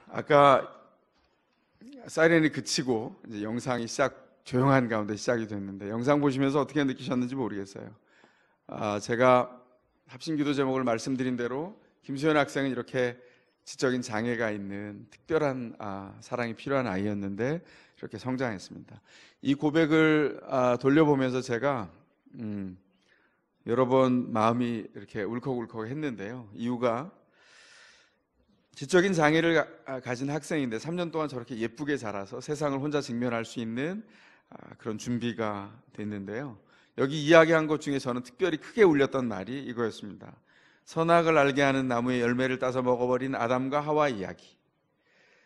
아까 사이렌이 그치고 이제 영상이 조용한 가운데 시작이 됐는데 영상 보시면서 어떻게 느끼셨는지 모르겠어요. 제가 합심기도 제목을 말씀드린 대로 김수현 학생은 이렇게 지적인 장애가 있는 특별한 사랑이 필요한 아이였는데 이렇게 성장했습니다. 이 고백을 돌려보면서 제가 여러 번 마음이 이렇게 울컥울컥 했는데요. 이유가 지적인 장애를 가진 학생인데 3년 동안 저렇게 예쁘게 자라서 세상을 혼자 직면할 수 있는 그런 준비가 됐는데요. 여기 이야기한 것 중에 저는 특별히 크게 울렸던 말이 이거였습니다. 선악을 알게 하는 나무의 열매를 따서 먹어버린 아담과 하와 이야기,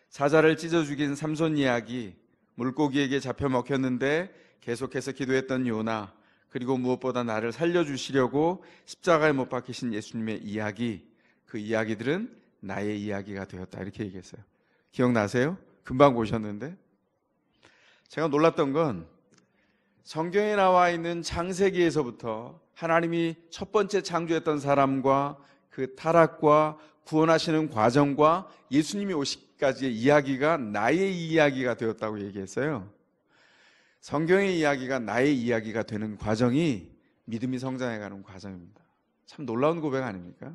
사자를 찢어 죽인 삼손 이야기, 물고기에게 잡혀 먹혔는데 계속해서 기도했던 요나, 그리고 무엇보다 나를 살려주시려고 십자가에 못 박히신 예수님의 이야기, 그 이야기들은 나의 이야기가 되었다, 이렇게 얘기했어요. 기억나세요? 금방 보셨는데 제가 놀랐던 건 성경에 나와 있는 창세기에서부터 하나님이 첫 번째 창조했던 사람과 그 타락과 구원하시는 과정과 예수님이 오시기까지의 이야기가 나의 이야기가 되었다고 얘기했어요. 성경의 이야기가 나의 이야기가 되는 과정이 믿음이 성장해가는 과정입니다. 참 놀라운 고백 아닙니까?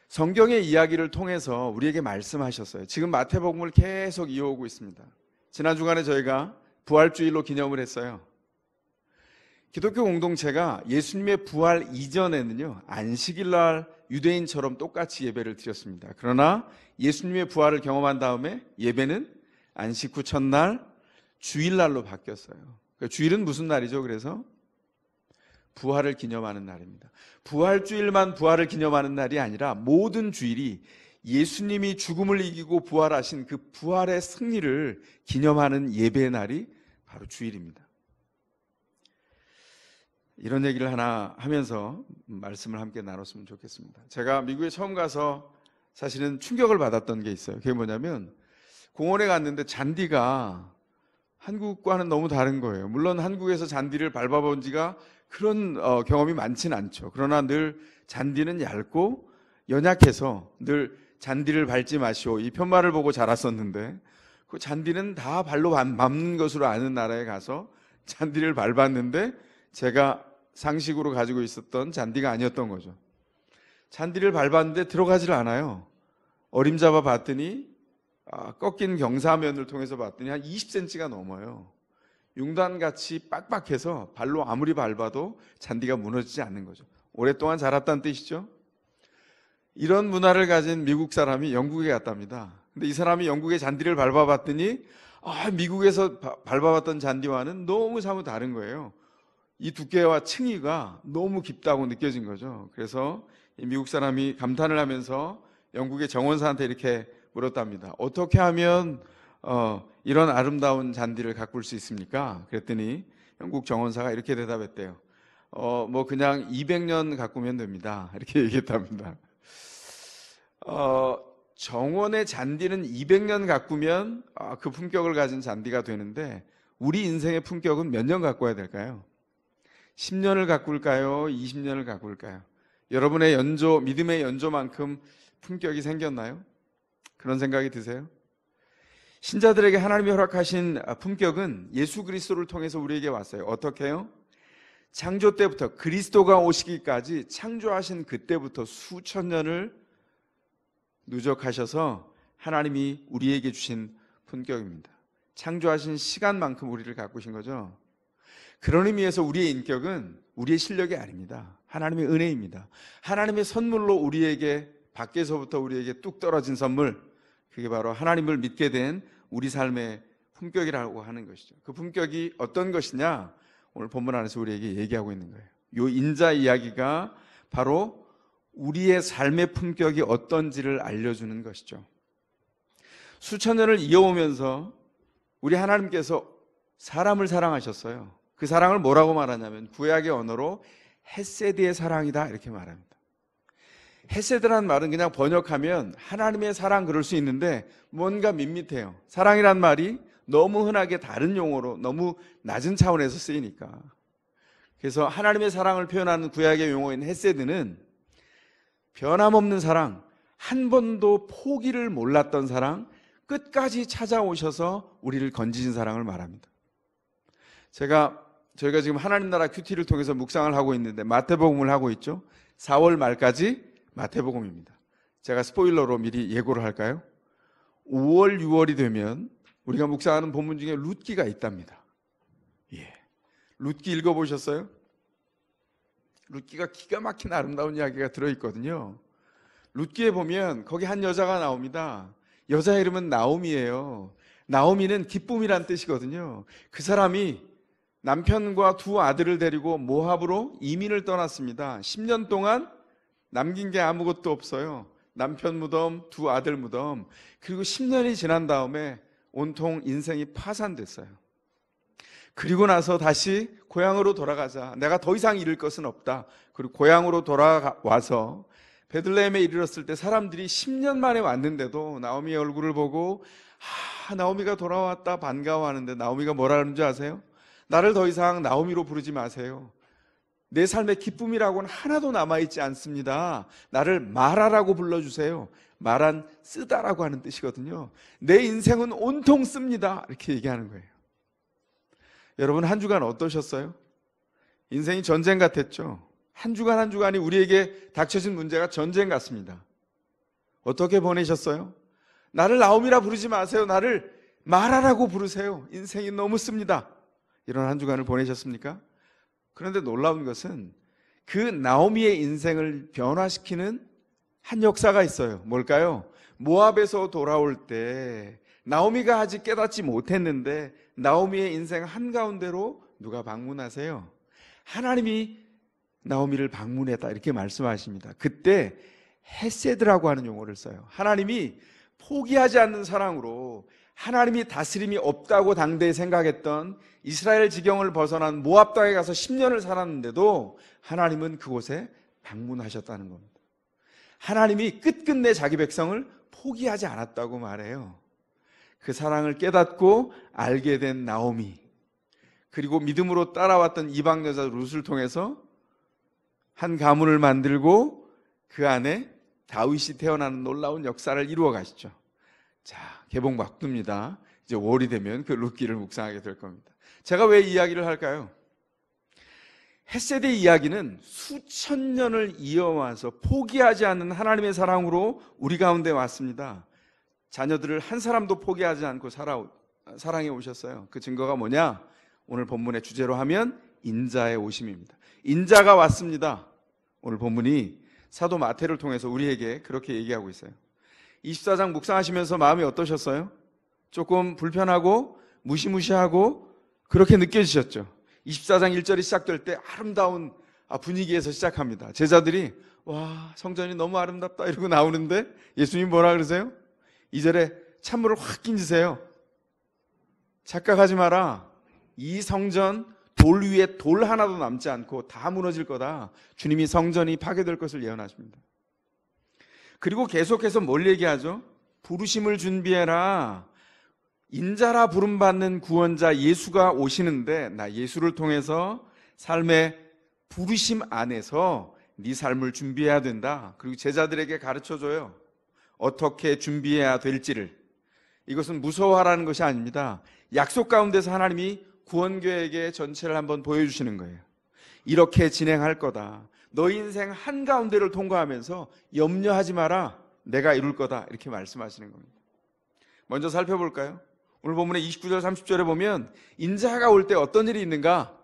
성경의 이야기를 통해서 우리에게 말씀하셨어요. 지금 마태복음을 계속 이어오고 있습니다. 지난 주간에 저희가 부활주일로 기념을 했어요. 기독교 공동체가 예수님의 부활 이전에는요, 안식일날 유대인처럼 똑같이 예배를 드렸습니다. 그러나 예수님의 부활을 경험한 다음에 예배는 안식 후 첫날 주일날로 바뀌었어요. 주일은 무슨 날이죠? 그래서 부활을 기념하는 날입니다. 부활주일만 부활을 기념하는 날이 아니라 모든 주일이 예수님이 죽음을 이기고 부활하신 그 부활의 승리를 기념하는 예배의 날이 바로 주일입니다. 이런 얘기를 하나 하면서 말씀을 함께 나눴으면 좋겠습니다. 제가 미국에 처음 가서 사실은 충격을 받았던 게 있어요. 그게 뭐냐면 공원에 갔는데 잔디가 한국과는 너무 다른 거예요. 물론 한국에서 잔디를 밟아본 지가 그런 경험이 많지는 않죠. 그러나 늘 잔디는 얇고 연약해서 늘 잔디를 밟지 마시오, 이 편말을 보고 자랐었는데 그 잔디는 다 발로 밟는 것으로 아는 나라에 가서 잔디를 밟았는데 제가 상식으로 가지고 있었던 잔디가 아니었던 거죠. 잔디를 밟았는데 들어가질 않아요. 어림잡아 봤더니 꺾인 경사면을 통해서 봤더니 한 20cm가 넘어요. 융단같이 빡빡해서 발로 아무리 밟아도 잔디가 무너지지 않는 거죠. 오랫동안 자랐다는 뜻이죠. 이런 문화를 가진 미국 사람이 영국에 갔답니다. 근데 이 사람이 영국의 잔디를 밟아봤더니 미국에서 밟아봤던 잔디와는 너무 사뭇 다른 거예요. 이 두께와 층이가 너무 깊다고 느껴진 거죠. 그래서 이 미국 사람이 감탄을 하면서 영국의 정원사한테 이렇게 물었답니다. 어떻게 하면 이런 아름다운 잔디를 가꿀 수 있습니까? 그랬더니 영국 정원사가 이렇게 대답했대요. 뭐 그냥 200년 가꾸면 됩니다, 이렇게 얘기했답니다. 정원의 잔디는 200년 가꾸면 그 품격을 가진 잔디가 되는데 우리 인생의 품격은 몇 년 가꿔야 될까요? 10년을 가꿀까요? 20년을 가꿀까요? 여러분의 믿음의 연조만큼 품격이 생겼나요? 그런 생각이 드세요? 신자들에게 하나님이 허락하신 품격은 예수 그리스도를 통해서 우리에게 왔어요. 어떻게 해요? 창조 때부터 그리스도가 오시기까지 창조하신 그때부터 수천 년을 누적하셔서 하나님이 우리에게 주신 품격입니다. 창조하신 시간만큼 우리를 가꾸신 거죠. 그런 의미에서 우리의 인격은 우리의 실력이 아닙니다. 하나님의 은혜입니다. 하나님의 선물로 우리에게 밖에서부터 우리에게 뚝 떨어진 선물, 그게 바로 하나님을 믿게 된 우리 삶의 품격이라고 하는 것이죠. 그 품격이 어떤 것이냐, 오늘 본문 안에서 우리에게 얘기하고 있는 거예요. 이 인자 이야기가 바로 우리의 삶의 품격이 어떤지를 알려주는 것이죠. 수천 년을 이어오면서 우리 하나님께서 사람을 사랑하셨어요. 그 사랑을 뭐라고 말하냐면 구약의 언어로 헤세드의 사랑이다, 이렇게 말합니다. 헤세드란 말은 그냥 번역하면 하나님의 사랑, 그럴 수 있는데 뭔가 밋밋해요. 사랑이란 말이 너무 흔하게 다른 용어로 너무 낮은 차원에서 쓰이니까. 그래서 하나님의 사랑을 표현하는 구약의 용어인 헤세드는 변함없는 사랑, 한 번도 포기를 몰랐던 사랑, 끝까지 찾아오셔서 우리를 건지신 사랑을 말합니다. 저희가 지금 하나님 나라 큐티를 통해서 묵상을 하고 있는데 마태복음을 하고 있죠. 4월 말까지 마태복음입니다. 제가 스포일러로 미리 예고를 할까요? 5월, 6월이 되면 우리가 묵상하는 본문 중에 룻기가 있답니다. 예. 룻기 읽어보셨어요? 룻기가 기가 막힌 아름다운 이야기가 들어있거든요. 룻기에 보면 거기 한 여자가 나옵니다. 여자 이름은 나오미예요. 나오미는 기쁨이란 뜻이거든요. 그 사람이 남편과 두 아들을 데리고 모압으로 이민을 떠났습니다. 10년 동안 남긴 게 아무것도 없어요. 남편 무덤, 두 아들 무덤. 그리고 10년이 지난 다음에 온통 인생이 파산됐어요. 그리고 나서 다시 고향으로 돌아가자. 내가 더 이상 잃을 것은 없다. 그리고 고향으로 돌아와서 베들레헴에 이르렀을 때 사람들이 10년 만에 왔는데도 나오미의 얼굴을 보고 나오미가 돌아왔다 반가워하는데 나오미가 뭐라는 줄 아세요? 나를 더 이상 나오미로 부르지 마세요. 내 삶의 기쁨이라고는 하나도 남아있지 않습니다. 나를 마라라고 불러주세요. 마란 쓰다라고 하는 뜻이거든요. 내 인생은 온통 씁니다. 이렇게 얘기하는 거예요. 여러분 한 주간 어떠셨어요? 인생이 전쟁 같았죠. 한 주간 한 주간이 우리에게 닥쳐진 문제가 전쟁 같습니다. 어떻게 보내셨어요? 나를 나오미라 부르지 마세요. 나를 마라라고 부르세요. 인생이 너무 씁니다. 이런 한 주간을 보내셨습니까? 그런데 놀라운 것은 그 나오미의 인생을 변화시키는 한 역사가 있어요. 뭘까요? 모압에서 돌아올 때 나오미가 아직 깨닫지 못했는데 나오미의 인생 한가운데로 누가 방문하세요? 하나님이 나오미를 방문했다 이렇게 말씀하십니다. 그때 헤세드라고 하는 용어를 써요. 하나님이 포기하지 않는 사랑으로 하나님이 다스림이 없다고 당대에 생각했던 이스라엘 지경을 벗어난 모압 땅에 가서 10년을 살았는데도 하나님은 그곳에 방문하셨다는 겁니다. 하나님이 끝끝내 자기 백성을 포기하지 않았다고 말해요. 그 사랑을 깨닫고 알게 된 나오미, 그리고 믿음으로 따라왔던 이방 여자 룻을 통해서 한 가문을 만들고 그 안에 다윗이 태어나는 놀라운 역사를 이루어 가시죠. 자, 개봉 막두입니다. 이제 5월이 되면 그 룻기를 묵상하게 될 겁니다. 제가 왜 이 이야기를 할까요? 헷세드의 이야기는 수천 년을 이어와서 포기하지 않는 하나님의 사랑으로 우리 가운데 왔습니다. 자녀들을 한 사람도 포기하지 않고 사랑해 오셨어요. 그 증거가 뭐냐? 오늘 본문의 주제로 하면 인자의 오심입니다. 인자가 왔습니다. 오늘 본문이 사도 마태를 통해서 우리에게 그렇게 얘기하고 있어요. 24장 묵상하시면서 마음이 어떠셨어요? 조금 불편하고 무시무시하고 그렇게 느껴지셨죠? 24장 1절이 시작될 때 아름다운 분위기에서 시작합니다. 제자들이 와, 성전이 너무 아름답다 이러고 나오는데 예수님 뭐라 그러세요? 2절에 찬물을 확 끼얹으세요. 착각하지 마라. 이 성전 돌 위에 돌 하나도 남지 않고 다 무너질 거다. 주님이 성전이 파괴될 것을 예언하십니다. 그리고 계속해서 뭘 얘기하죠? 부르심을 준비해라. 인자라 부름받는 구원자 예수가 오시는데 나 예수를 통해서 삶의 부르심 안에서 네 삶을 준비해야 된다. 그리고 제자들에게 가르쳐줘요. 어떻게 준비해야 될지를. 이것은 무서워하라는 것이 아닙니다. 약속 가운데서 하나님이 구원계획의 전체를 한번 보여주시는 거예요. 이렇게 진행할 거다. 너희 인생 한가운데를 통과하면서 염려하지 마라. 내가 이룰 거다. 이렇게 말씀하시는 겁니다. 먼저 살펴볼까요? 오늘 본문의 29절 30절에 보면 인자가 올 때 어떤 일이 있는가?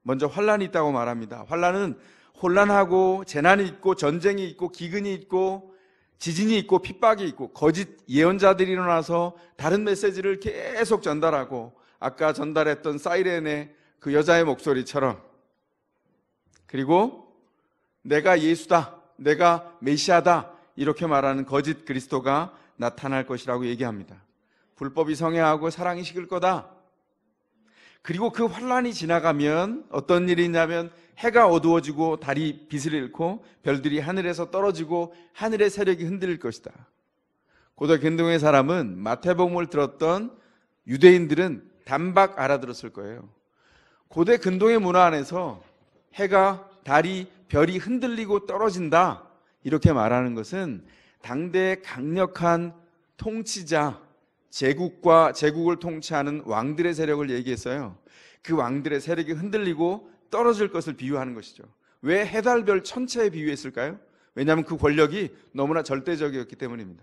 먼저 환란이 있다고 말합니다. 환란은 혼란하고 재난이 있고 전쟁이 있고 기근이 있고 지진이 있고 핍박이 있고 거짓 예언자들이 일어나서 다른 메시지를 계속 전달하고 아까 전달했던 사이렌의 그 여자의 목소리처럼, 그리고 내가 예수다, 내가 메시아다 이렇게 말하는 거짓 그리스도가 나타날 것이라고 얘기합니다. 불법이 성행하고 사랑이 식을 거다. 그리고 그 환란이 지나가면 어떤 일이 있냐면 해가 어두워지고 달이 빛을 잃고 별들이 하늘에서 떨어지고 하늘의 세력이 흔들릴 것이다. 고대 근동의 사람은 마태복음을 들었던 유대인들은 단박 알아들었을 거예요. 고대 근동의 문화 안에서 해가 달이 별이 흔들리고 떨어진다 이렇게 말하는 것은 당대의 강력한 통치자, 제국을 통치하는 왕들의 세력을 얘기했어요. 그 왕들의 세력이 흔들리고 떨어질 것을 비유하는 것이죠. 왜 해달별 천체에 비유했을까요? 왜냐하면 그 권력이 너무나 절대적이었기 때문입니다.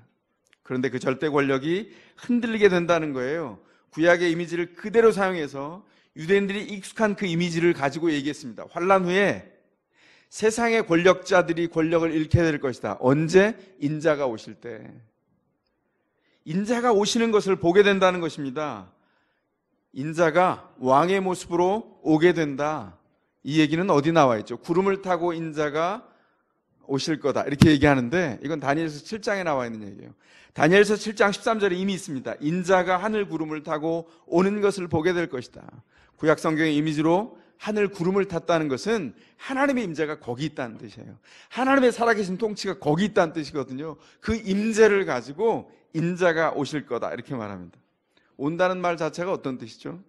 그런데 그 절대 권력이 흔들리게 된다는 거예요. 구약의 이미지를 그대로 사용해서 유대인들이 익숙한 그 이미지를 가지고 얘기했습니다. 환란 후에 세상의 권력자들이 권력을 잃게 될 것이다. 언제? 인자가 오실 때. 인자가 오시는 것을 보게 된다는 것입니다. 인자가 왕의 모습으로 오게 된다. 이 얘기는 어디 나와 있죠? 구름을 타고 인자가 오실 거다. 이렇게 얘기하는데 이건 다니엘서 7장에 나와 있는 얘기예요. 다니엘서 7장 13절에 이미 있습니다. 인자가 하늘 구름을 타고 오는 것을 보게 될 것이다. 구약 성경의 이미지로 하늘 구름을 탔다는 것은 하나님의 임재가 거기 있다는 뜻이에요. 하나님의 살아계신 통치가 거기 있다는 뜻이거든요. 그 임재를 가지고 인자가 오실 거다 이렇게 말합니다. 온다는 말 자체가 어떤 뜻이죠?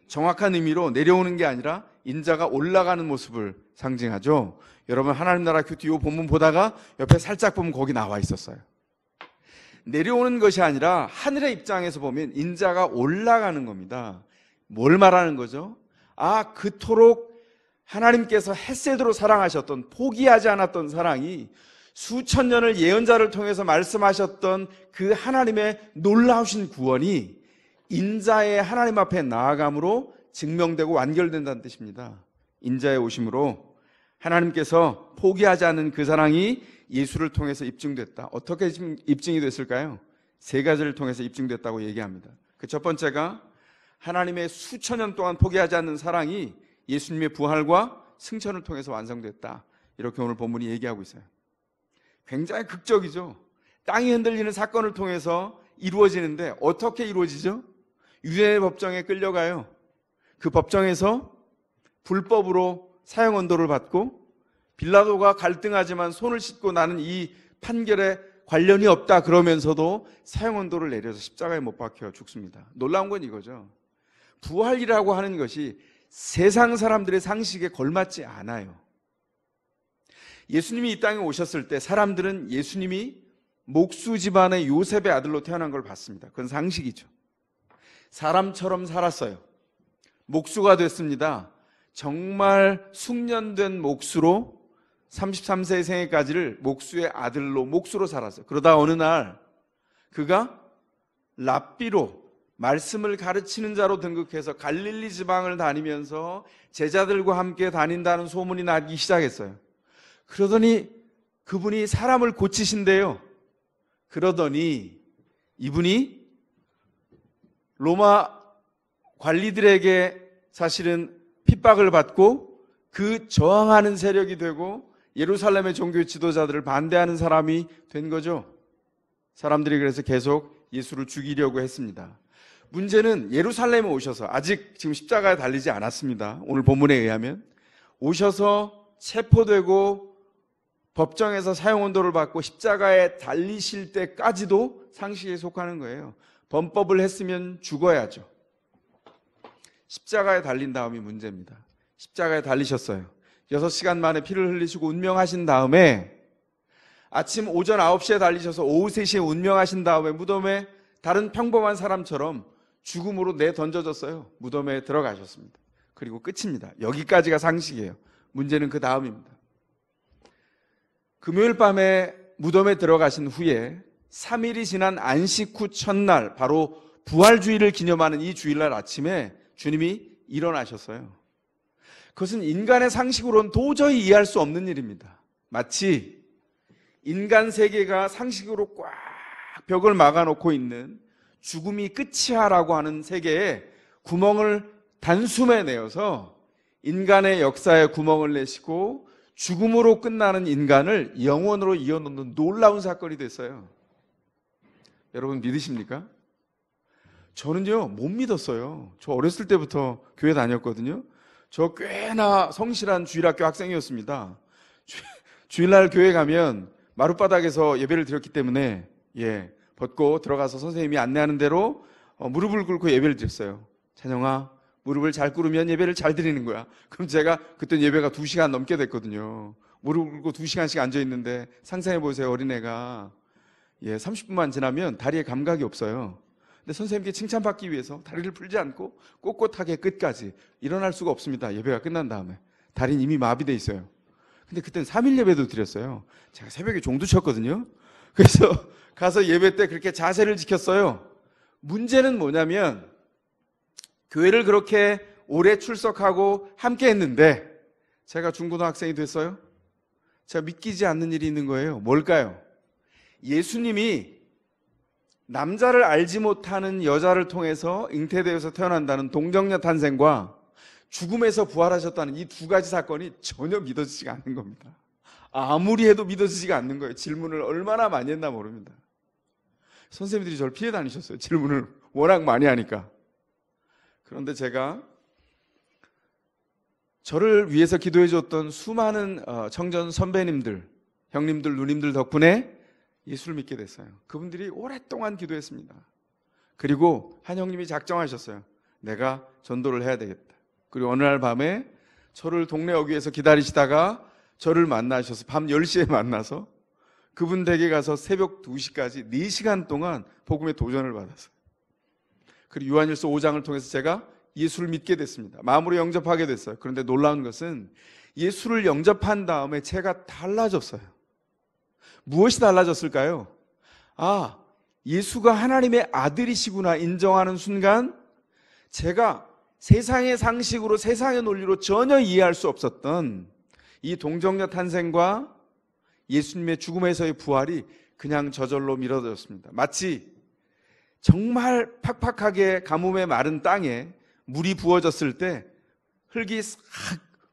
정확한 의미로 내려오는 게 아니라 인자가 올라가는 모습을 상징하죠. 여러분 하나님 나라 큐티 이 본문 보다가 옆에 살짝 보면 거기 나와 있었어요. 내려오는 것이 아니라 하늘의 입장에서 보면 인자가 올라가는 겁니다. 뭘 말하는 거죠? 그토록 하나님께서 헷세드로 사랑하셨던, 포기하지 않았던 사랑이 수천 년을 예언자를 통해서 말씀하셨던 그 하나님의 놀라우신 구원이 인자의 하나님 앞에 나아감으로 증명되고 완결된다는 뜻입니다. 인자의 오심으로 하나님께서 포기하지 않는 그 사랑이 예수를 통해서 입증됐다. 어떻게 입증이 됐을까요? 세 가지를 통해서 입증됐다고 얘기합니다. 그 첫 번째가 하나님의 수천 년 동안 포기하지 않는 사랑이 예수님의 부활과 승천을 통해서 완성됐다. 이렇게 오늘 본문이 얘기하고 있어요. 굉장히 극적이죠. 땅이 흔들리는 사건을 통해서 이루어지는데 어떻게 이루어지죠? 유대의 법정에 끌려가요. 그 법정에서 불법으로 사형 언도를 받고 빌라도가 갈등하지만 손을 씻고 나는 이 판결에 관련이 없다 그러면서도 사형 언도를 내려서 십자가에 못 박혀 죽습니다. 놀라운 건 이거죠. 부활이라고 하는 것이 세상 사람들의 상식에 걸맞지 않아요. 예수님이 이 땅에 오셨을 때 사람들은 예수님이 목수 집안의 요셉의 아들로 태어난 걸 봤습니다. 그건 상식이죠. 사람처럼 살았어요. 목수가 됐습니다. 정말 숙련된 목수로 33세 생애까지를 목수의 아들로 목수로 살았어요. 그러다 어느 날 그가 랍비로 말씀을 가르치는 자로 등극해서 갈릴리 지방을 다니면서 제자들과 함께 다닌다는 소문이 나기 시작했어요. 그러더니 그분이 사람을 고치신대요. 그러더니 이분이 로마 관리들에게 사실은 핍박을 받고 그 저항하는 세력이 되고 예루살렘의 종교 지도자들을 반대하는 사람이 된 거죠. 사람들이 그래서 계속 예수를 죽이려고 했습니다. 문제는 예루살렘에 오셔서 아직 지금 십자가에 달리지 않았습니다. 오늘 본문에 의하면 오셔서 체포되고 법정에서 사형 언도를 받고 십자가에 달리실 때까지도 상식에 속하는 거예요. 범법을 했으면 죽어야죠. 십자가에 달린 다음이 문제입니다. 십자가에 달리셨어요. 6시간 만에 피를 흘리시고 운명하신 다음에 아침 오전 9시에 달리셔서 오후 3시에 운명하신 다음에 무덤에 다른 평범한 사람처럼 죽음으로 내던져졌어요. 무덤에 들어가셨습니다. 그리고 끝입니다. 여기까지가 상식이에요. 문제는 그 다음입니다. 금요일 밤에 무덤에 들어가신 후에 3일이 지난 안식 후 첫날, 바로 부활주의를 기념하는 이 주일날 아침에 주님이 일어나셨어요. 그것은 인간의 상식으로는 도저히 이해할 수 없는 일입니다. 마치 인간 세계가 상식으로 꽉 벽을 막아놓고 있는 죽음이 끝이야라고 하는 세계에 구멍을 단숨에 내어서 인간의 역사에 구멍을 내시고 죽음으로 끝나는 인간을 영원으로 이어놓는 놀라운 사건이 됐어요. 여러분 믿으십니까? 저는요 못 믿었어요. 저 어렸을 때부터 교회 다녔거든요. 저 꽤나 성실한 주일학교 학생이었습니다. 주일날 교회 가면 마룻바닥에서 예배를 드렸기 때문에 벗고 들어가서 선생님이 안내하는 대로 무릎을 꿇고 예배를 드렸어요. 찬영아, 무릎을 잘 꿇으면 예배를 잘 드리는 거야. 그럼 제가 그때 예배가 2시간 넘게 됐거든요. 무릎 꿇고 2시간씩 앉아 있는데 상상해 보세요. 어린애가 30분만 지나면 다리에 감각이 없어요. 근데 선생님께 칭찬받기 위해서 다리를 풀지 않고 꼿꼿하게 끝까지 일어날 수가 없습니다. 예배가 끝난 다음에 다리는 이미 마비돼 있어요. 근데 그때는 3일 예배도 드렸어요. 제가 새벽에 종도 쳤거든요. 그래서 가서 예배 때 그렇게 자세를 지켰어요. 문제는 뭐냐면 교회를 그렇게 오래 출석하고 함께 했는데 제가 중고등학생이 됐어요. 제가 믿기지 않는 일이 있는 거예요. 뭘까요? 예수님이 남자를 알지 못하는 여자를 통해서 잉태되어서 태어난다는 동정녀 탄생과 죽음에서 부활하셨다는 이 두 가지 사건이 전혀 믿어지지가 않는 겁니다. 아무리 해도 믿어지지가 않는 거예요. 질문을 얼마나 많이 했나 모릅니다. 선생님들이 저를 피해 다니셨어요. 질문을 워낙 많이 하니까. 그런데 제가 저를 위해서 기도해 줬던 수많은 청전 선배님들, 형님들, 누님들 덕분에 예수를 믿게 됐어요. 그분들이 오랫동안 기도했습니다. 그리고 한 형님이 작정하셨어요. 내가 전도를 해야 되겠다. 그리고 어느 날 밤에 저를 동네 어귀에서 기다리시다가 저를 만나셔서 밤 10시에 만나서 그분 댁에 가서 새벽 2시까지 4시간 동안 복음의 도전을 받았어요. 그리고 요한일서 5장을 통해서 제가 예수를 믿게 됐습니다. 마음으로 영접하게 됐어요. 그런데 놀라운 것은 예수를 영접한 다음에 제가 달라졌어요. 무엇이 달라졌을까요? 예수가 하나님의 아들이시구나 인정하는 순간 제가 세상의 상식으로 세상의 논리로 전혀 이해할 수 없었던 이 동정녀 탄생과 예수님의 죽음에서의 부활이 그냥 저절로 미뤄졌습니다. 마치 정말 팍팍하게 가뭄에 마른 땅에 물이 부어졌을 때 흙이 싹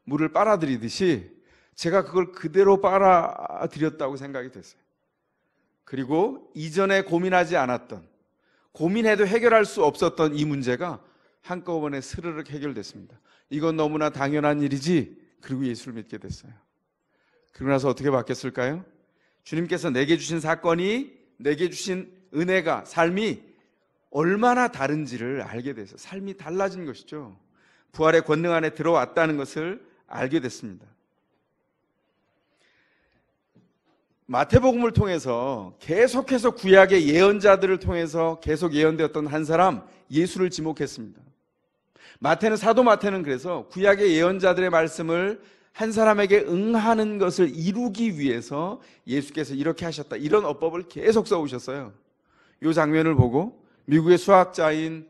물을 빨아들이듯이 제가 그걸 그대로 빨아들였다고 생각이 됐어요. 그리고 이전에 고민하지 않았던, 고민해도 해결할 수 없었던 이 문제가 한꺼번에 스르륵 해결됐습니다. 이건 너무나 당연한 일이지. 그리고 예수를 믿게 됐어요. 그러고 나서 어떻게 바뀌었을까요? 주님께서 내게 주신 사건이, 내게 주신 은혜가, 삶이 얼마나 다른지를 알게 돼서 삶이 달라진 것이죠. 부활의 권능 안에 들어왔다는 것을 알게 됐습니다. 마태복음을 통해서 계속해서 구약의 예언자들을 통해서 계속 예언되었던 한 사람, 예수를 지목했습니다. 사도 마태는 그래서 구약의 예언자들의 말씀을 한 사람에게 응하는 것을 이루기 위해서 예수께서 이렇게 하셨다, 이런 어법을 계속 써오셨어요. 이 장면을 보고 미국의 수학자인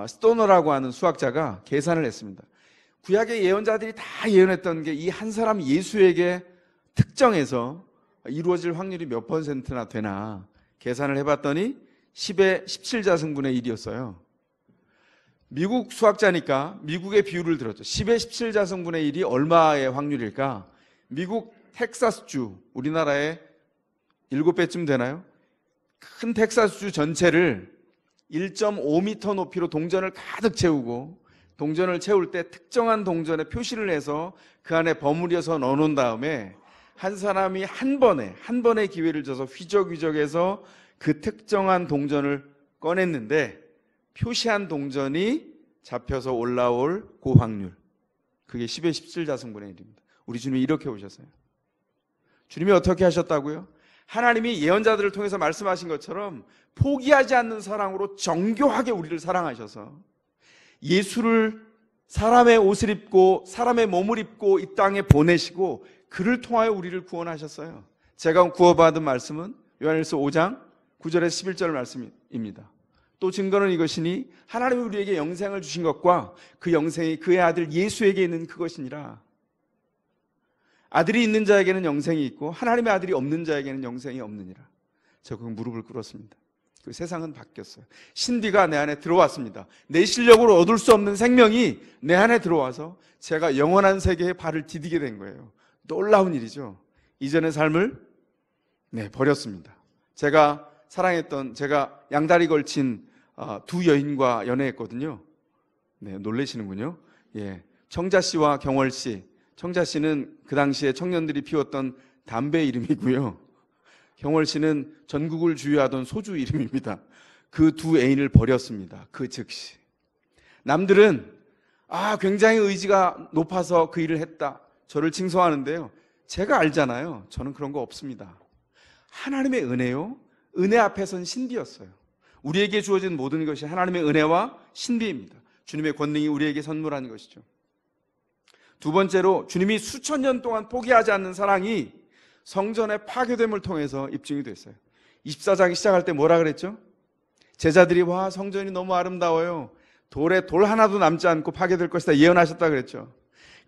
스토너라고 하는 수학자가 계산을 했습니다. 구약의 예언자들이 다 예언했던 게 이 한 사람 예수에게 특정해서 이루어질 확률이 몇 %나 되나 계산을 해봤더니 10의 17자승분의 1이었어요. 미국 수학자니까 미국의 비율을 들었죠. 10의 17자승분의 1이 얼마의 확률일까? 미국 텍사스주, 우리나라의 7배쯤 되나요? 큰 텍사스주 전체를 1.5m 높이로 동전을 가득 채우고, 동전을 채울 때 특정한 동전에 표시를 해서 그 안에 버무려서 넣어놓은 다음에 한 사람이 한 번의 기회를 줘서 휘적휘적해서 그 특정한 동전을 꺼냈는데 표시한 동전이 잡혀서 올라올 그 확률, 그게 10의 17자승분의 1입니다. 우리 주님이 이렇게 오셨어요. 주님이 어떻게 하셨다고요? 하나님이 예언자들을 통해서 말씀하신 것처럼 포기하지 않는 사랑으로 정교하게 우리를 사랑하셔서 예수를 사람의 옷을 입고 사람의 몸을 입고 이 땅에 보내시고 그를 통하여 우리를 구원하셨어요. 제가 구원받은 말씀은 요한일서 5장 9절에서 11절 말씀입니다. 또 증거는 이것이니 하나님이 우리에게 영생을 주신 것과 그 영생이 그의 아들 예수에게 있는 그것이니라. 아들이 있는 자에게는 영생이 있고 하나님의 아들이 없는 자에게는 영생이 없느니라. 저 그 무릎을 꿇었습니다. 그 세상은 바뀌었어요. 신비가 내 안에 들어왔습니다. 내 실력으로 얻을 수 없는 생명이 내 안에 들어와서 제가 영원한 세계에 발을 디디게 된 거예요. 놀라운 일이죠. 이전의 삶을 버렸습니다. 제가 사랑했던, 제가 양다리 걸친 두 여인과 연애했거든요. 놀라시는군요. 청자 씨와 경월 씨. 청자 씨는 그 당시에 청년들이 피웠던 담배 이름이고요. 경월 씨는 전국을 주유하던 소주 이름입니다. 그 두 애인을 버렸습니다. 그 즉시. 남들은 굉장히 의지가 높아서 그 일을 했다, 저를 칭송하는데요. 제가 알잖아요. 저는 그런 거 없습니다. 하나님의 은혜요. 은혜 앞에선 신비였어요. 우리에게 주어진 모든 것이 하나님의 은혜와 신비입니다. 주님의 권능이 우리에게 선물한 것이죠. 두 번째로 주님이 수천 년 동안 포기하지 않는 사랑이 성전의 파괴됨을 통해서 입증이 됐어요. 24장이 시작할 때 뭐라 그랬죠? 제자들이 와 성전이 너무 아름다워요. 돌에 돌 하나도 남지 않고 파괴될 것이다 예언하셨다 그랬죠.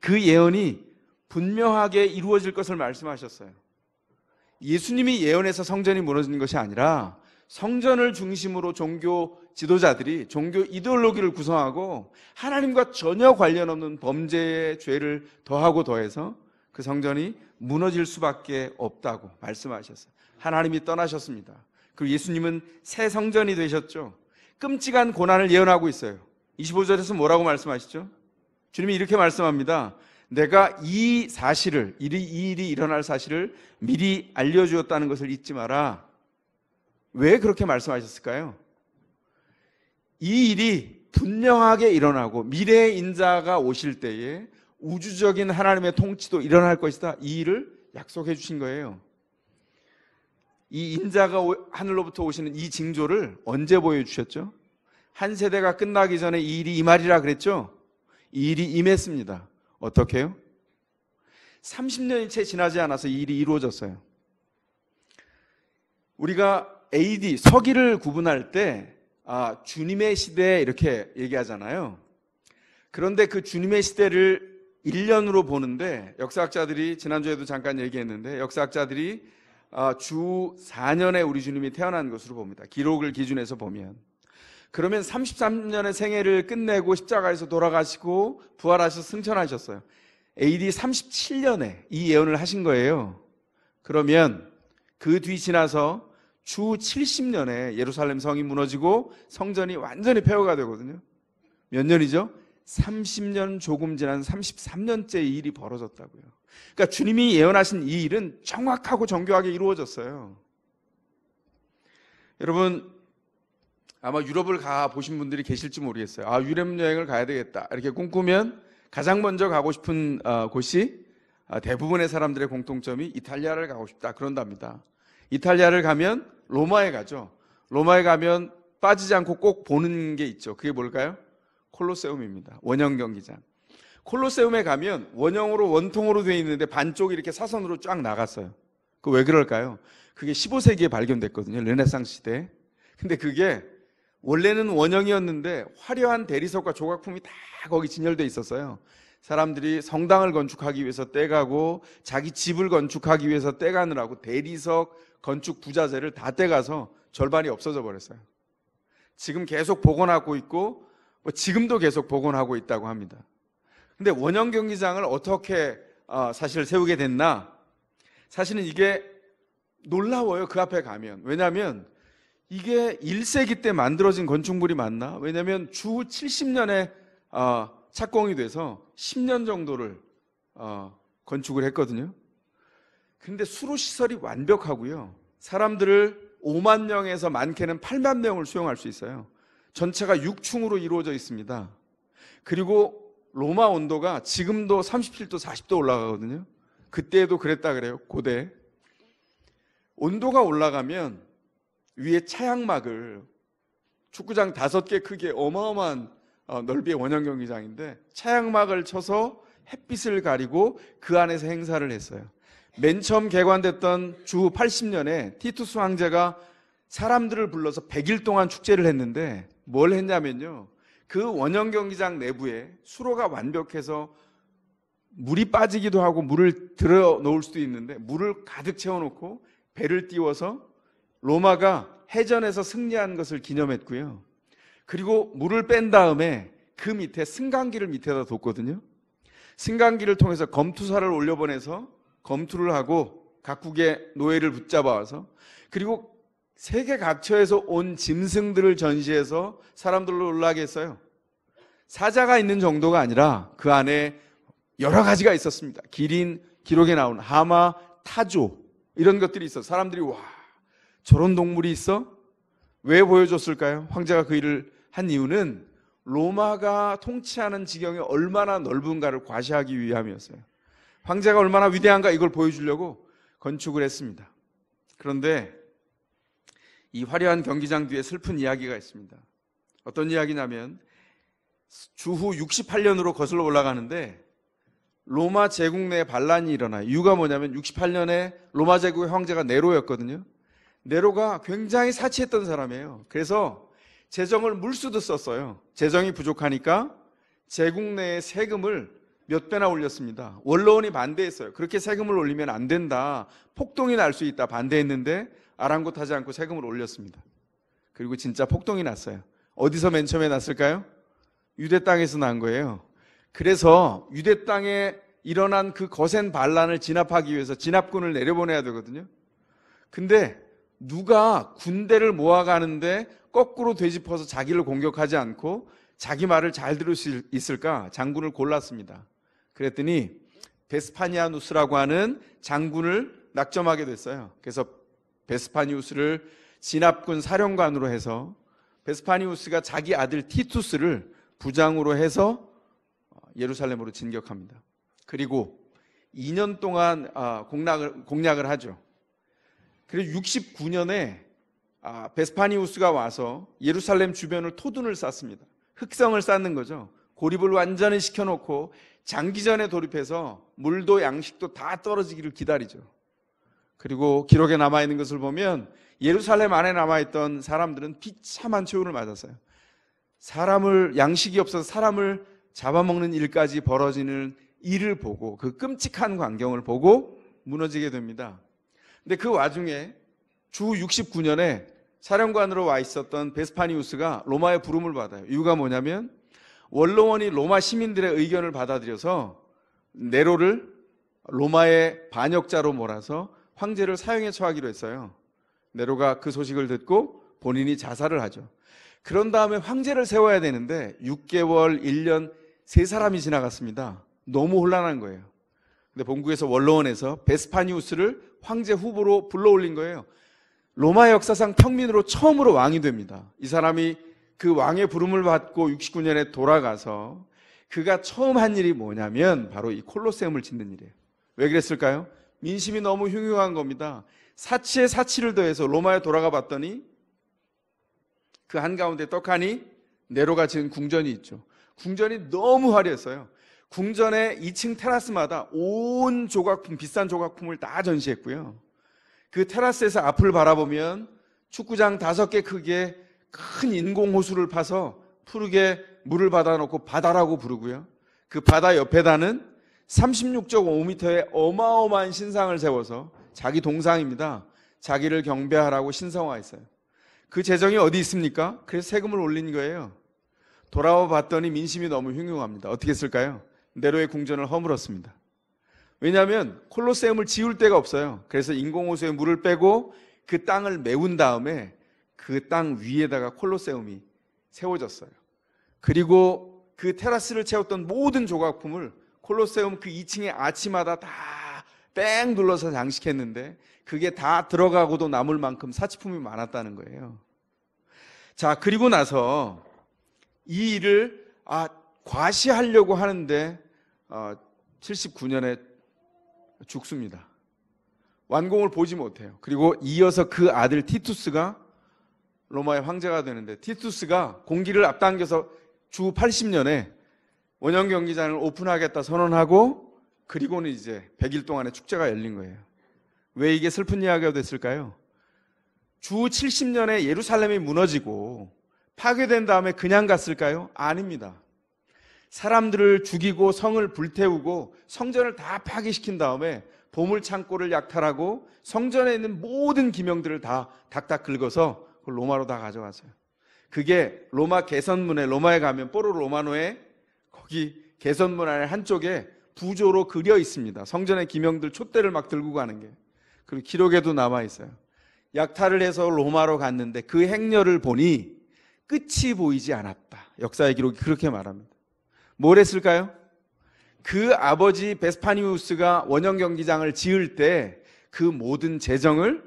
그 예언이 분명하게 이루어질 것을 말씀하셨어요. 예수님이 예언해서 성전이 무너진 것이 아니라 성전을 중심으로 종교 지도자들이 종교 이데올로기를 구성하고 하나님과 전혀 관련 없는 범죄의 죄를 더하고 더해서 그 성전이 무너질 수밖에 없다고 말씀하셨어요. 하나님이 떠나셨습니다. 그리고 예수님은 새 성전이 되셨죠. 끔찍한 고난을 예언하고 있어요. 25절에서 뭐라고 말씀하시죠? 주님이 이렇게 말씀합니다. 내가 이 일이 일어날 사실을 미리 알려주었다는 것을 잊지 마라. 왜 그렇게 말씀하셨을까요? 이 일이 분명하게 일어나고 미래의 인자가 오실 때에 우주적인 하나님의 통치도 일어날 것이다. 이 일을 약속해 주신 거예요. 이 인자가 하늘로부터 오시는 이 징조를 언제 보여주셨죠? 한 세대가 끝나기 전에 이 일이 임하리라 그랬죠? 이 일이 임했습니다. 어떻게 해요? 30년이 채 지나지 않아서 이 일이 이루어졌어요. 우리가 AD, 서기를 구분할 때 주님의 시대 이렇게 얘기하잖아요. 그런데 그 주님의 시대를 1년으로 보는데 역사학자들이 지난주에도 잠깐 얘기했는데 역사학자들이 주 4년에 우리 주님이 태어난 것으로 봅니다. 기록을 기준해서 보면. 그러면 33년의 생애를 끝내고 십자가에서 돌아가시고 부활하셔서 승천하셨어요. AD 37년에 이 예언을 하신 거예요. 그러면 그 뒤 지나서 주 70년에 예루살렘 성이 무너지고 성전이 완전히 폐허가 되거든요. 몇 년이죠? 30년 조금 지난 33년째 이 일이 벌어졌다고요. 그러니까 주님이 예언하신 이 일은 정확하고 정교하게 이루어졌어요. 여러분 아마 유럽을 가 보신 분들이 계실지 모르겠어요. 유럽 여행을 가야 되겠다 이렇게 꿈꾸면 가장 먼저 가고 싶은 곳이 대부분의 사람들의 공통점이 이탈리아를 가고 싶다 그런답니다. 이탈리아를 가면 로마에 가죠. 로마에 가면 빠지지 않고 꼭 보는 게 있죠. 그게 뭘까요? 콜로세움입니다. 원형 경기장. 콜로세움에 가면 원형으로 원통으로 되어 있는데 반쪽이 이렇게 사선으로 쫙 나갔어요. 그 왜 그럴까요? 그게 15세기에 발견됐거든요. 르네상스 시대에. 근데 그게 원래는 원형이었는데 화려한 대리석과 조각품이 다 거기 진열돼 있었어요. 사람들이 성당을 건축하기 위해서 떼가고 자기 집을 건축하기 위해서 떼가느라고 대리석 건축 부자재를 다 떼가서 절반이 없어져 버렸어요. 지금 계속 복원하고 있고 지금도 계속 복원하고 있다고 합니다. 근데 원형 경기장을 어떻게 사실 세우게 됐나? 사실은 이게 놀라워요. 그 앞에 가면. 왜냐하면 이게 1세기 때 만들어진 건축물이 맞나? 왜냐하면 주 70년에 착공이 돼서 10년 정도를 건축을 했거든요. 그런데 수로시설이 완벽하고요. 사람들을 5만 명에서 많게는 8만 명을 수용할 수 있어요. 전체가 6층으로 이루어져 있습니다. 그리고 로마 온도가 지금도 37도, 40도 올라가거든요. 그때도 그랬다 그래요. 고대. 온도가 올라가면 위에 차양막을 축구장 5개 크기의 어마어마한 넓이의 원형 경기장인데 차양막을 쳐서 햇빛을 가리고 그 안에서 행사를 했어요. 맨 처음 개관됐던 주 80년에 티투스 황제가 사람들을 불러서 100일 동안 축제를 했는데 뭘 했냐면요. 그 원형 경기장 내부에 수로가 완벽해서 물이 빠지기도 하고 물을 들어 놓을 수도 있는데 물을 가득 채워놓고 배를 띄워서 로마가 해전에서 승리한 것을 기념했고요. 그리고 물을 뺀 다음에 그 밑에 승강기를 밑에다 뒀거든요. 승강기를 통해서 검투사를 올려보내서 검투를 하고 각국의 노예를 붙잡아와서 그리고 세계 각처에서 온 짐승들을 전시해서 사람들을 놀라게 했어요. 사자가 있는 정도가 아니라 그 안에 여러 가지가 있었습니다. 기린, 기록에 나온 하마, 타조 이런 것들이 있어서 사람들이 와 저런 동물이 있어? 왜 보여줬을까요? 황제가 그 일을 한 이유는 로마가 통치하는 지경이 얼마나 넓은가를 과시하기 위함이었어요. 황제가 얼마나 위대한가 이걸 보여주려고 건축을 했습니다. 그런데 이 화려한 경기장 뒤에 슬픈 이야기가 있습니다. 어떤 이야기냐면 주후 68년으로 거슬러 올라가는데 로마 제국 내에 반란이 일어나요. 이유가 뭐냐면 68년에 로마 제국의 황제가 네로였거든요. 네로가 굉장히 사치했던 사람이에요. 그래서 재정을 물수도 썼어요. 재정이 부족하니까 제국 내의 세금을 몇 배나 올렸습니다. 원로원이 반대했어요. 그렇게 세금을 올리면 안 된다. 폭동이 날 수 있다. 반대했는데 아랑곳하지 않고 세금을 올렸습니다. 그리고 진짜 폭동이 났어요. 어디서 맨 처음에 났을까요? 유대 땅에서 난 거예요. 그래서 유대 땅에 일어난 그 거센 반란을 진압하기 위해서 진압군을 내려보내야 되거든요. 근데 누가 군대를 모아가는데 거꾸로 되짚어서 자기를 공격하지 않고 자기 말을 잘 들을 수 있을까? 장군을 골랐습니다. 그랬더니 베스파니아누스라고 하는 장군을 낙점하게 됐어요. 그래서 베스파니우스를 진압군 사령관으로 해서 베스파니우스가 자기 아들 티투스를 부장으로 해서 예루살렘으로 진격합니다. 그리고 2년 동안 공략을 하죠. 그리고 69년에 베스파니우스가 와서 예루살렘 주변을 토둔을 쌓습니다. 흑성을 쌓는 거죠. 고립을 완전히 시켜놓고 장기전에 돌입해서 물도 양식도 다 떨어지기를 기다리죠. 그리고 기록에 남아있는 것을 보면 예루살렘 안에 남아있던 사람들은 비참한 최후를 맞았어요. 양식이 없어서 사람을 잡아먹는 일까지 벌어지는 일을 보고 그 끔찍한 광경을 보고 무너지게 됩니다. 근데 그 와중에 주 69년에 사령관으로 와 있었던 베스파니우스가 로마의 부름을 받아요. 이유가 뭐냐면 원로원이 로마 시민들의 의견을 받아들여서 네로를 로마의 반역자로 몰아서 황제를 사형에 처하기로 했어요. 네로가 그 소식을 듣고 본인이 자살을 하죠. 그런 다음에 황제를 세워야 되는데 6개월, 1년, 3사람이 지나갔습니다. 너무 혼란한 거예요. 근데 본국에서 원로원에서 베스파니우스를 황제 후보로 불러올린 거예요. 로마 역사상 평민으로 처음으로 왕이 됩니다. 이 사람이 그 왕의 부름을 받고 69년에 돌아가서 그가 처음 한 일이 뭐냐면 바로 이 콜로세움을 짓는 일이에요. 왜 그랬을까요? 민심이 너무 흉흉한 겁니다. 사치에 사치를 더해서 로마에 돌아가 봤더니 그 한가운데 떡하니 네로가 지은 궁전이 있죠. 궁전이 너무 화려했어요. 궁전의 2층 테라스마다 온 조각품, 비싼 조각품을 다 전시했고요. 그 테라스에서 앞을 바라보면 축구장 5개 크기의 큰 인공호수를 파서 푸르게 물을 받아놓고 바다라고 부르고요. 그 바다 옆에다는 36.5m의 어마어마한 신상을 세워서 자기 동상입니다. 자기를 경배하라고 신성화했어요. 그 재정이 어디 있습니까? 그래서 세금을 올린 거예요. 돌아와 봤더니 민심이 너무 흉흉합니다. 어떻게 했을까요? 네로의 궁전을 허물었습니다. 왜냐하면 콜로세움을 지을 데가 없어요. 그래서 인공호수에 물을 빼고 그 땅을 메운 다음에 그 땅 위에다가 콜로세움이 세워졌어요. 그리고 그 테라스를 채웠던 모든 조각품을 콜로세움 그 2층의 아치마다 다 뺑 둘러서 장식했는데 그게 다 들어가고도 남을 만큼 사치품이 많았다는 거예요. 자, 그리고 나서 이 일을 과시하려고 하는데 79년에 죽습니다. 완공을 보지 못해요. 그리고 이어서 그 아들 티투스가 로마의 황제가 되는데 티투스가 공기를 앞당겨서 주 80년에 원형 경기장을 오픈하겠다 선언하고 그리고는 이제 100일 동안의 축제가 열린 거예요. 왜 이게 슬픈 이야기가 됐을까요? 주 70년에 예루살렘이 무너지고 파괴된 다음에 그냥 갔을까요? 아닙니다. 사람들을 죽이고 성을 불태우고 성전을 다 파괴시킨 다음에 보물창고를 약탈하고 성전에 있는 모든 기명들을 다 닥닥 긁어서 그걸 로마로 다 가져갔어요. 그게 로마 개선문에, 로마에 가면 뽀로 로마노에 거기 개선문 안에 한쪽에 부조로 그려 있습니다. 성전의 기명들 촛대를 막 들고 가는 게. 그리고 기록에도 남아 있어요. 약탈을 해서 로마로 갔는데 그 행렬을 보니 끝이 보이지 않았다. 역사의 기록이 그렇게 말합니다. 뭘 했을까요? 그 아버지 베스파니우스가 원형 경기장을 지을 때 그 모든 재정을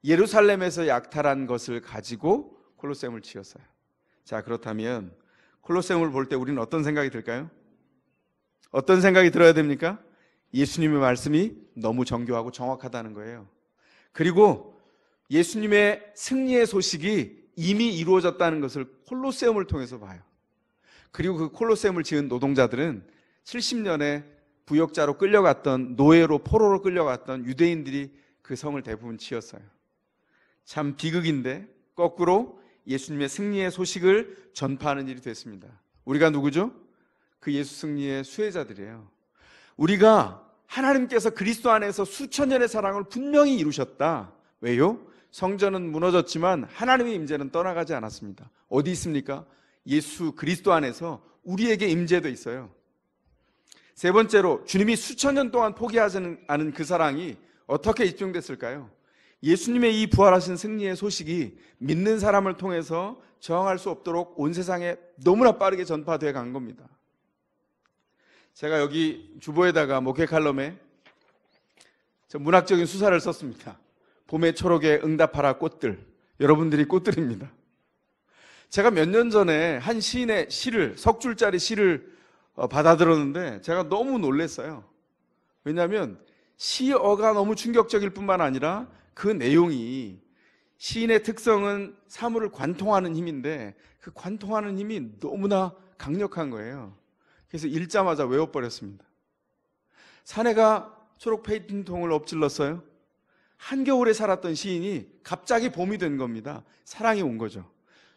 예루살렘에서 약탈한 것을 가지고 콜로세움을 지었어요. 자, 그렇다면 콜로세움을 볼 때 우리는 어떤 생각이 들까요? 어떤 생각이 들어야 됩니까? 예수님의 말씀이 너무 정교하고 정확하다는 거예요. 그리고 예수님의 승리의 소식이 이미 이루어졌다는 것을 콜로세움을 통해서 봐요. 그리고 그 콜로세움을 지은 노동자들은 70년에 부역자로 끌려갔던, 노예로 포로로 끌려갔던 유대인들이 그 성을 대부분 지었어요. 참 비극인데 거꾸로 예수님의 승리의 소식을 전파하는 일이 됐습니다. 우리가 누구죠? 그 예수 승리의 수혜자들이에요. 우리가 하나님께서 그리스도 안에서 수천 년의 사랑을 분명히 이루셨다. 왜요? 성전은 무너졌지만 하나님의 임재는 떠나가지 않았습니다. 어디 있습니까? 예수 그리스도 안에서 우리에게 임재도 있어요. 세 번째로, 주님이 수천 년 동안 포기하지 않은 그 사랑이 어떻게 입증됐을까요? 예수님의 이 부활하신 승리의 소식이 믿는 사람을 통해서 저항할 수 없도록 온 세상에 너무나 빠르게 전파되어 간 겁니다. 제가 여기 주보에다가 목회 칼럼에 문학적인 수사를 썼습니다. 봄의 초록에 응답하라 꽃들. 여러분들이 꽃들입니다. 제가 몇 년 전에 한 시인의 시를, 석 줄짜리 시를 받아들었는데 제가 너무 놀랐어요. 왜냐하면 시어가 너무 충격적일 뿐만 아니라 그 내용이, 시인의 특성은 사물을 관통하는 힘인데 그 관통하는 힘이 너무나 강력한 거예요. 그래서 읽자마자 외워버렸습니다. 사내가 초록 페인팅통을 엎질렀어요. 한겨울에 살았던 시인이 갑자기 봄이 된 겁니다. 사랑이 온 거죠.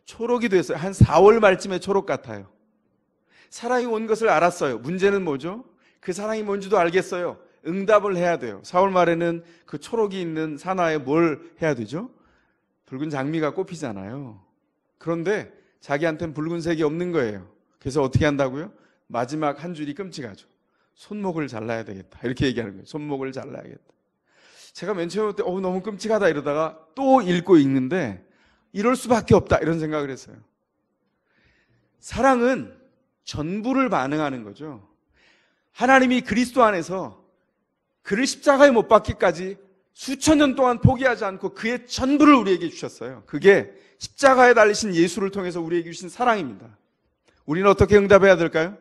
초록이 됐어요. 한 4월 말쯤에 초록 같아요. 사랑이 온 것을 알았어요. 문제는 뭐죠? 그 사랑이 뭔지도 알겠어요. 응답을 해야 돼요. 4월 말에는 그 초록이 있는 산화에 뭘 해야 되죠? 붉은 장미가 꽃피잖아요. 그런데 자기한테는 붉은색이 없는 거예요. 그래서 어떻게 한다고요? 마지막 한 줄이 끔찍하죠. 손목을 잘라야 되겠다. 이렇게 얘기하는 거예요. 손목을 잘라야겠다. 제가 맨 처음에 너무 끔찍하다 이러다가 또 읽고 읽는데 이럴 수밖에 없다 이런 생각을 했어요. 사랑은 전부를 반응하는 거죠. 하나님이 그리스도 안에서 그를 십자가에 못 박기까지 수천 년 동안 포기하지 않고 그의 전부를 우리에게 주셨어요. 그게 십자가에 달리신 예수를 통해서 우리에게 주신 사랑입니다. 우리는 어떻게 응답해야 될까요?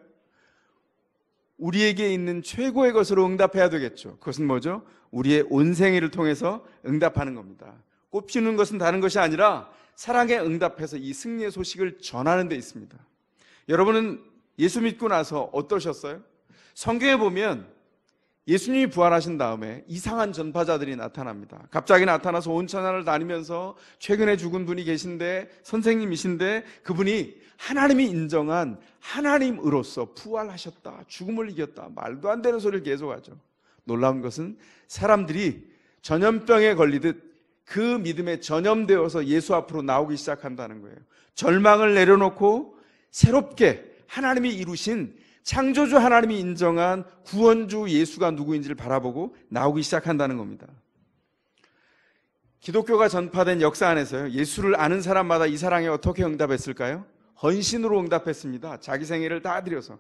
우리에게 있는 최고의 것으로 응답해야 되겠죠. 그것은 뭐죠? 우리의 온 생애를 통해서 응답하는 겁니다. 꽃 피우는 것은 다른 것이 아니라 사랑에 응답해서 이 승리의 소식을 전하는 데 있습니다. 여러분은 예수 믿고 나서 어떠셨어요? 성경에 보면 예수님이 부활하신 다음에 이상한 전파자들이 나타납니다. 갑자기 나타나서 온 천하를 다니면서 최근에 죽은 분이 계신데, 선생님이신데 그분이 하나님이 인정한 하나님으로서 부활하셨다, 죽음을 이겼다, 말도 안 되는 소리를 계속하죠. 놀라운 것은 사람들이 전염병에 걸리듯 그 믿음에 전염되어서 예수 앞으로 나오기 시작한다는 거예요. 절망을 내려놓고 새롭게 하나님이 이루신, 창조주 하나님이 인정한 구원주 예수가 누구인지를 바라보고 나오기 시작한다는 겁니다. 기독교가 전파된 역사 안에서요, 예수를 아는 사람마다 이 사랑에 어떻게 응답했을까요? 헌신으로 응답했습니다. 자기 생애를 다 드려서.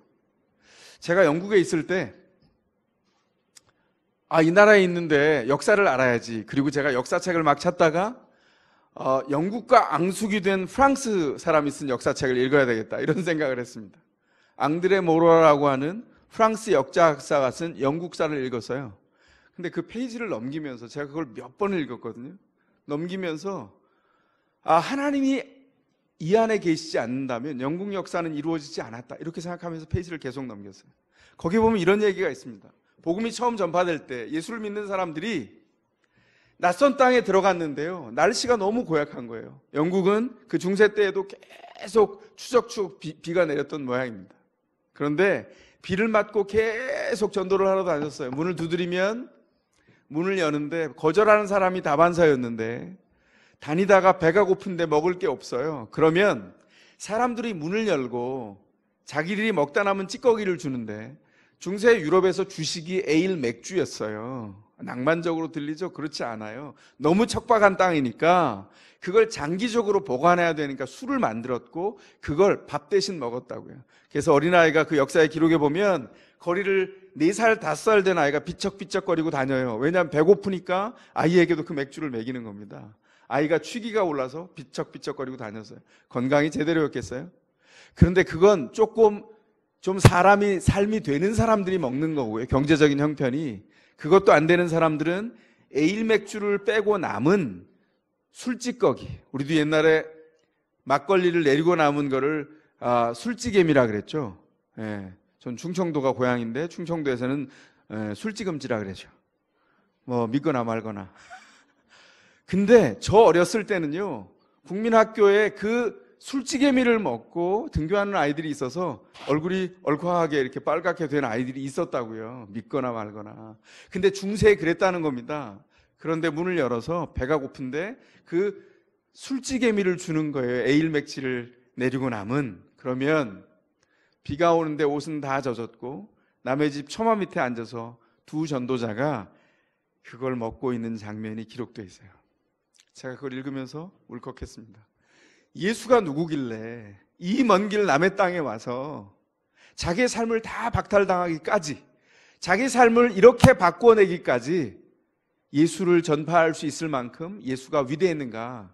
제가 영국에 있을 때 이 나라에 있는데 역사를 알아야지. 그리고 제가 역사책을 막 찾다가 영국과 앙숙이 된 프랑스 사람이 쓴 역사책을 읽어야 되겠다 이런 생각을 했습니다. 앙드레 모로라라고 하는 프랑스 역사학사가 쓴 영국사를 읽었어요. 근데 그 페이지를 넘기면서 제가 그걸 몇 번을 읽었거든요. 넘기면서 하나님이 이 안에 계시지 않는다면 영국 역사는 이루어지지 않았다 이렇게 생각하면서 페이지를 계속 넘겼어요. 거기 보면 이런 얘기가 있습니다. 복음이 처음 전파될 때 예수를 믿는 사람들이 낯선 땅에 들어갔는데요, 날씨가 너무 고약한 거예요. 영국은 그 중세 때에도 계속 추적추적 비가 내렸던 모양입니다. 그런데 비를 맞고 계속 전도를 하러 다녔어요. 문을 두드리면 문을 여는데 거절하는 사람이 다반사였는데, 다니다가 배가 고픈데 먹을 게 없어요. 그러면 사람들이 문을 열고 자기들이 먹다 남은 찌꺼기를 주는데, 중세 유럽에서 주식이 에일 맥주였어요. 낭만적으로 들리죠? 그렇지 않아요. 너무 척박한 땅이니까 그걸 장기적으로 보관해야 되니까 술을 만들었고 그걸 밥 대신 먹었다고요. 그래서 어린아이가 그 역사의 기록에 보면 거리를 4살, 5살 된 아이가 비척비척거리고 다녀요. 왜냐하면 배고프니까 아이에게도 그 맥주를 먹이는 겁니다. 아이가 취기가 올라서 비척비척거리고 다녔어요. 건강이 제대로였겠어요? 그런데 그건 조금 좀 삶이 되는 사람들이 먹는 거고요. 경제적인 형편이. 그것도 안 되는 사람들은 에일 맥주를 빼고 남은 술찌꺼기. 우리도 옛날에 막걸리를 내리고 남은 거를 술찌개미라 그랬죠. 예, 전 충청도가 고향인데 충청도에서는 술찌금지라 그러죠. 뭐 믿거나 말거나. 근데 저 어렸을 때는요, 국민학교에 그 술찌개미를 먹고 등교하는 아이들이 있어서 얼굴이 얼큰하게 이렇게 빨갛게 된 아이들이 있었다고요. 믿거나 말거나. 근데 중세에 그랬다는 겁니다. 그런데 문을 열어서 배가 고픈데 그 술찌개미를 주는 거예요. 에일 맥주를 내리고 남은. 그러면 비가 오는데 옷은 다 젖었고 남의 집 처마 밑에 앉아서 두 전도자가 그걸 먹고 있는 장면이 기록되어 있어요. 제가 그걸 읽으면서 울컥했습니다. 예수가 누구길래 이 먼 길 남의 땅에 와서 자기의 삶을 다 박탈당하기까지, 자기 삶을 이렇게 바꿔내기까지 예수를 전파할 수 있을 만큼 예수가 위대했는가?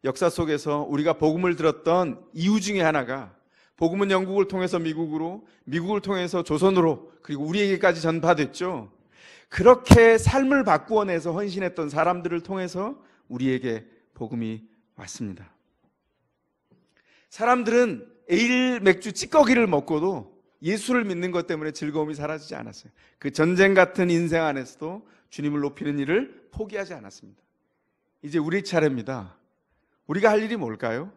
역사 속에서 우리가 복음을 들었던 이유 중에 하나가, 복음은 영국을 통해서 미국으로, 미국을 통해서 조선으로, 그리고 우리에게까지 전파됐죠. 그렇게 삶을 바꾸어내서 헌신했던 사람들을 통해서 우리에게 복음이 왔습니다. 사람들은 에일 맥주 찌꺼기를 먹고도 예수를 믿는 것 때문에 즐거움이 사라지지 않았어요. 그 전쟁 같은 인생 안에서도 주님을 높이는 일을 포기하지 않았습니다. 이제 우리 차례입니다. 우리가 할 일이 뭘까요?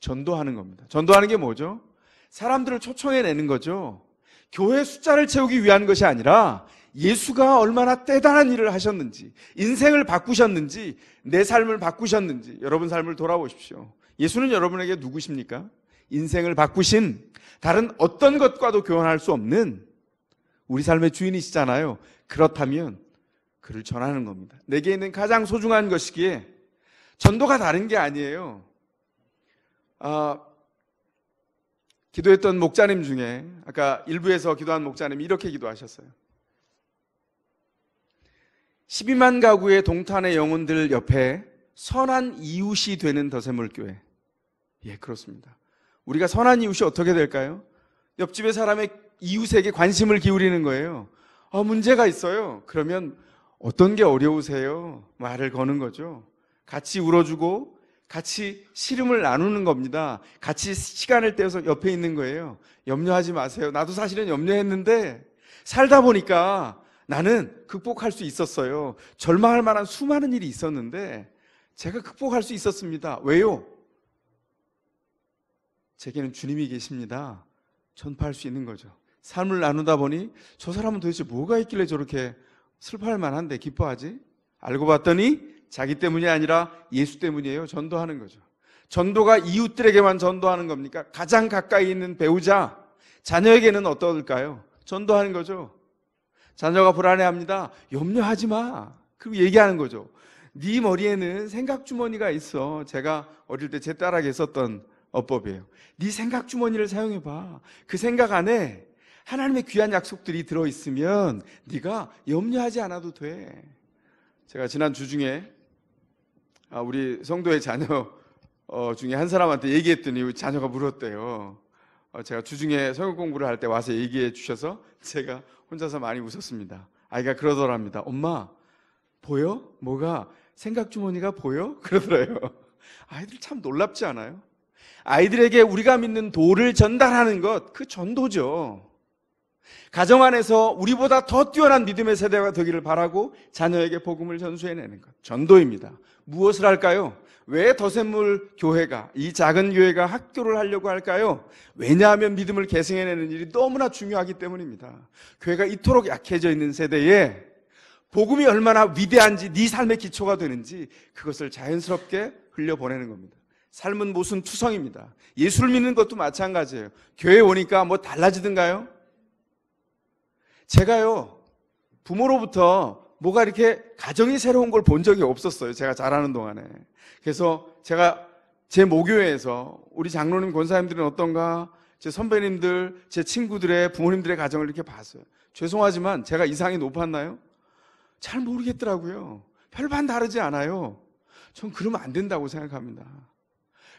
전도하는 겁니다. 전도하는 게 뭐죠? 사람들을 초청해내는 거죠. 교회 숫자를 채우기 위한 것이 아니라 예수가 얼마나 대단한 일을 하셨는지, 인생을 바꾸셨는지, 내 삶을 바꾸셨는지 여러분 삶을 돌아보십시오. 예수는 여러분에게 누구십니까? 인생을 바꾸신, 다른 어떤 것과도 교환할 수 없는 우리 삶의 주인이시잖아요. 그렇다면 그를 전하는 겁니다. 내게 있는 가장 소중한 것이기에 전도가 다른 게 아니에요. 기도했던 목자님 중에 아까 일부에서 기도한 목자님이 이렇게 기도하셨어요. 12만 가구의 동탄의 영혼들 옆에 선한 이웃이 되는 더샘물교회. 예, 그렇습니다. 우리가 선한 이웃이 어떻게 될까요? 옆집의 사람의 이웃에게 관심을 기울이는 거예요. 문제가 있어요. 그러면 어떤 게 어려우세요? 말을 거는 거죠. 같이 울어주고 같이 시름을 나누는 겁니다. 같이 시간을 떼어서 옆에 있는 거예요. 염려하지 마세요. 나도 사실은 염려했는데 살다 보니까 나는 극복할 수 있었어요. 절망할 만한 수많은 일이 있었는데 제가 극복할 수 있었습니다. 왜요? 제게는 주님이 계십니다. 전파할 수 있는 거죠. 삶을 나누다 보니 저 사람은 도대체 뭐가 있길래 저렇게 슬퍼할 만한데 기뻐하지? 알고 봤더니 자기 때문이 아니라 예수 때문이에요. 전도하는 거죠. 전도가 이웃들에게만 전도하는 겁니까? 가장 가까이 있는 배우자, 자녀에게는 어떨까요? 전도하는 거죠. 자녀가 불안해합니다. 염려하지 마. 그리고 얘기하는 거죠. 네 머리에는 생각주머니가 있어. 제가 어릴 때 제 딸에게 썼던 어법이에요. 네 생각주머니를 사용해봐. 그 생각 안에 하나님의 귀한 약속들이 들어있으면 네가 염려하지 않아도 돼. 제가 지난 주 중에 우리 성도의 자녀 중에 한 사람한테 얘기했더니 자녀가 물었대요. 제가 주중에 성경 공부를 할 때 와서 얘기해 주셔서 제가 혼자서 많이 웃었습니다. 아이가 그러더랍니다. 엄마, 보여? 뭐가? 생각주머니가 보여? 그러더래요. 아이들 참 놀랍지 않아요? 아이들에게 우리가 믿는 도를 전달하는 것, 그 전도죠. 가정 안에서 우리보다 더 뛰어난 믿음의 세대가 되기를 바라고 자녀에게 복음을 전수해내는 것, 전도입니다. 무엇을 할까요? 왜 더샘물 교회가, 이 작은 교회가 학교를 하려고 할까요? 왜냐하면 믿음을 계승해내는 일이 너무나 중요하기 때문입니다. 교회가 이토록 약해져 있는 세대에 복음이 얼마나 위대한지, 네 삶의 기초가 되는지 그것을 자연스럽게 흘려보내는 겁니다. 삶은 무슨 투성입니다. 예수를 믿는 것도 마찬가지예요. 교회에 오니까 뭐 달라지던가요? 제가요, 부모로부터 뭐가 이렇게 가정이 새로운 걸 본 적이 없었어요. 제가 자라는 동안에. 그래서 제가 제 모교회에서 우리 장로님, 권사님들은 어떤가, 제 선배님들, 제 친구들의 부모님들의 가정을 이렇게 봤어요. 죄송하지만 제가 이상이 높았나요? 잘 모르겠더라고요. 별반 다르지 않아요. 전 그러면 안 된다고 생각합니다.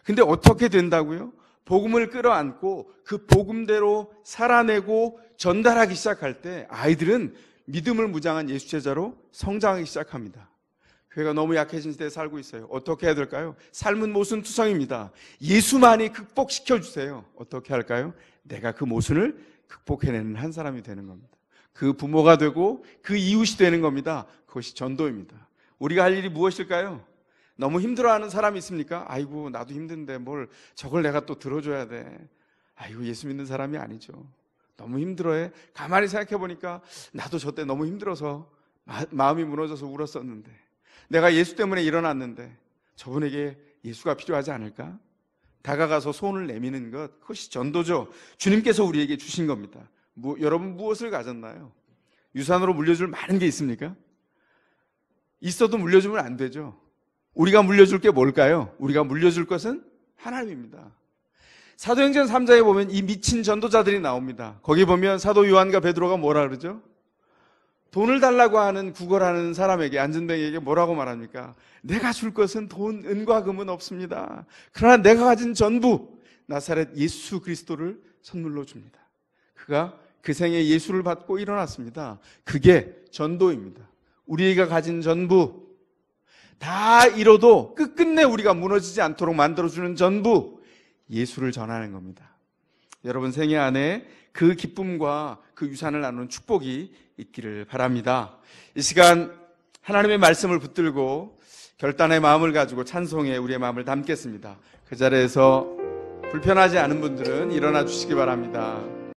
근데 어떻게 된다고요? 복음을 끌어안고 그 복음대로 살아내고 전달하기 시작할 때 아이들은 믿음을 무장한 예수 제자로 성장하기 시작합니다. 교회가 너무 약해진 시대에 살고 있어요. 어떻게 해야 될까요? 삶은 모순투성입니다. 예수만이 극복시켜 주세요. 어떻게 할까요? 내가 그 모순을 극복해내는 한 사람이 되는 겁니다. 그 부모가 되고 그 이웃이 되는 겁니다. 그것이 전도입니다. 우리가 할 일이 무엇일까요? 너무 힘들어하는 사람이 있습니까? 아이고 나도 힘든데 뭘 저걸 내가 또 들어줘야 돼. 아이고 예수 믿는 사람이 아니죠. 너무 힘들어해. 가만히 생각해 보니까 나도 저때 너무 힘들어서 마음이 무너져서 울었었는데, 내가 예수 때문에 일어났는데 저분에게 예수가 필요하지 않을까? 다가가서 손을 내미는 것, 그것이 전도죠. 주님께서 우리에게 주신 겁니다. 여러분 무엇을 가졌나요? 유산으로 물려줄 많은 게 있습니까? 있어도 물려주면 안 되죠. 우리가 물려줄 게 뭘까요? 우리가 물려줄 것은 하나님입니다. 사도행전 3장에 보면 이 미친 전도자들이 나옵니다. 거기 보면 사도 요한과 베드로가 뭐라 그러죠? 돈을 달라고 하는 구걸하는 사람에게, 안전뱅이에게 뭐라고 말합니까? 내가 줄 것은 돈, 은과 금은 없습니다. 그러나 내가 가진 전부 나사렛 예수 그리스도를 선물로 줍니다. 그가 그 생에 예수를 받고 일어났습니다. 그게 전도입니다. 우리가 가진 전부 다 잃어도 끝끝내 우리가 무너지지 않도록 만들어주는 전부, 예수를 전하는 겁니다. 여러분 생애 안에 그 기쁨과 그 유산을 나누는 축복이 있기를 바랍니다. 이 시간 하나님의 말씀을 붙들고 결단의 마음을 가지고 찬송에 우리의 마음을 담겠습니다. 그 자리에서 불편하지 않은 분들은 일어나 주시기 바랍니다.